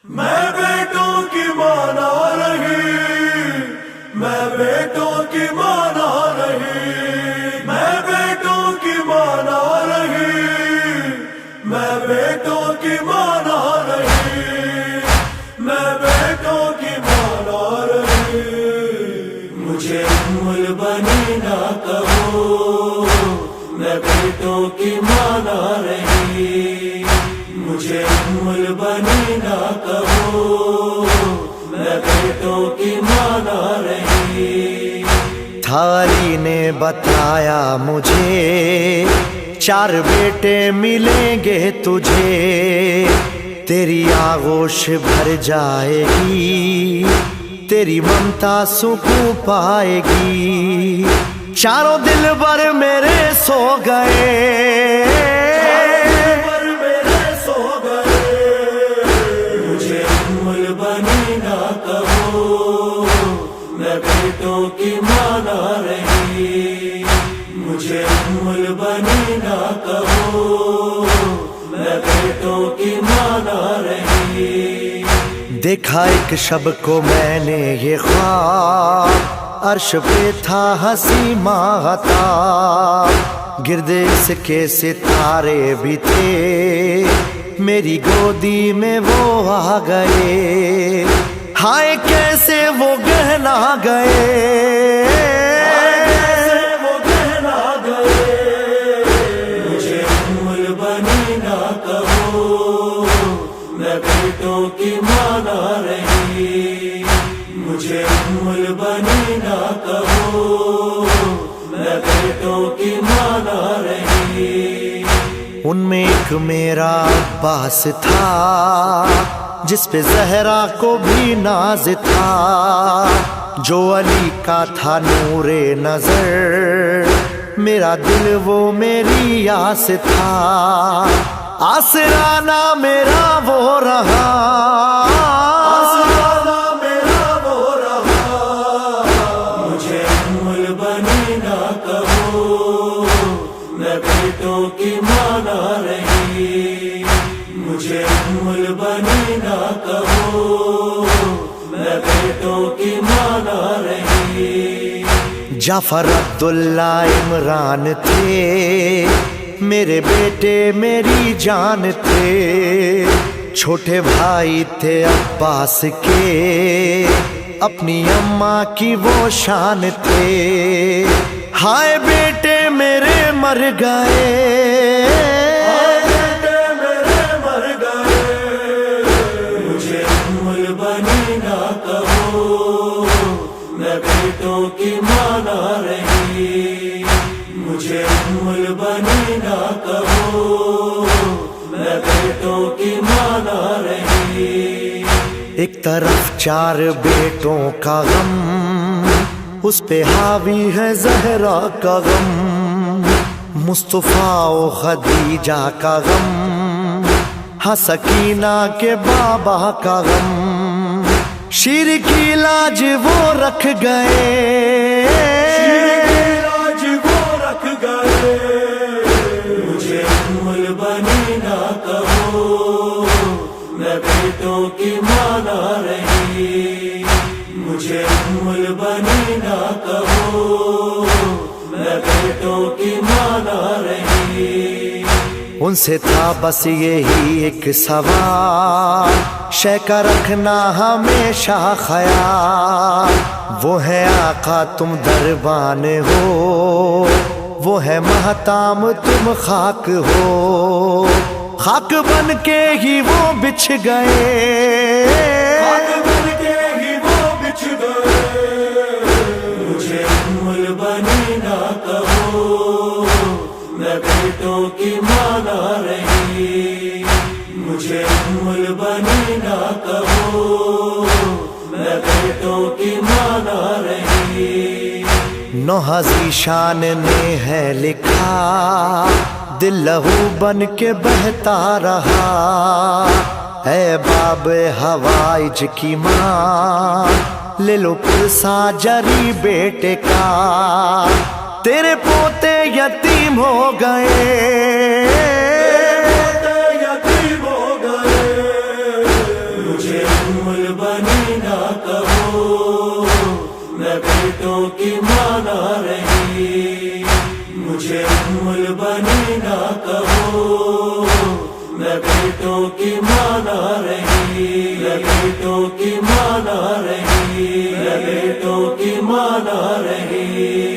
میں بیٹوں کی مانا رہی، میں بیٹوں کی مانا رہی، میں بیٹوں کی مانا رہی، میں بیٹوں کی مانا رہی، میں بیٹوں کی مانا رہی۔ مجھے بنی نہ کہو، میں بیٹوں کی مانا رہی، مجھے بنی نہ کہو، میں بیٹوں کی مانا رہی۔ تھالی نے بتایا مجھے 4 بیٹے ملیں گے تجھے، تیری آغوش بھر جائے گی، تیری ممتا سکون پائے گی۔ چاروں دل بر میرے سو گئے، بنی نہ کہو، میں بیٹوں کی مانا رہی، مجھے بنی نہ کہو، میں بیٹوں کی مانا رہی۔ دیکھا ایک شب کو میں نے یہ خواب، عرش پہ تھا ہنسی ماہتاب، گرد اس کے ستارے بھی تھے، میری گودی میں وہ آ گئے، ہائے کیسے وہ گہنا گئے، مجھے بنی نہ کہو، میں بیٹوں کی مانا رہی، مجھے بنی نہ کہو، میں بیٹوں کی مانا رہی۔ ان میں ایک میرا عباس تھا، جس پہ زہرا کو بھی ناز تھا، جو علی کا تھا نور نظر، میرا دل وہ میری آس تھا، آسرانہ میرا وہ رہا، آسرانہ میرا وہ رہا۔ مجھے بنی نہ کہو، میں بیٹوں کی مانا رہی، مجھے بنی نہ کہو، میں بیٹوں کی مانا رہی۔ جعفر عبداللہ عمران تھے، میرے بیٹے میری جان تھے، چھوٹے بھائی تھے عباس کے، اپنی اماں کی وہ شان تھے، ہائے بیٹے میرے مر گئے، بنی نہ کہو، میں بیٹوں کی مانا رہی، مجھے بنی نہ کہو، میں بیٹوں کی مانا رہی۔ ایک طرف 4 بیٹوں کا غم، اس پہ حاوی ہے زہرا کا غم، مصطفیٰ و خدیجہ کا غم، ہاں سکینہ کے بابا کا غم، شیر کی لاج وہ رکھ گئے، لاج وہ رکھ گئے۔ مجھے بنی نہ کہو، میں بیٹوں کی مانا رہی، مجھے بنی نہ کہو، میں بیٹوں کی مانا رہی۔ ان سے تھا بس یہی ایک سوال، شے کا رکھنا ہمیشہ خیال، وہ ہے آقا تم دربان ہو، وہ ہے مہتام تم خاک ہو، خاک بن کے ہی وہ بچھ گئے، خاک بن کے ہی وہ بچھ گئے۔ مجھے بنی نہ کہو، میں بیٹوں کی مانا رہی، مجھے بنی نہ کہو، میں بیٹوں کی مانا رہی۔ نوح ذیشان نے ہے لکھا، دل لہو بن کے بہتا رہا، اے باب حوائج کی ماں، لے لو پرسا جری بیٹے کا، تیرے پوتے یتیم ہو گئے، یتیم ہو گئے۔ مجھے بنی نہ کہو، میں بیٹوں کی ماں نہ رہی، مجھے ام البنی نہ کہو، میں بیٹوں کی ماں نہ رہی، میں بیٹوں کی ماں نہ رہی، میں بیٹوں کی ماں نہ رہی۔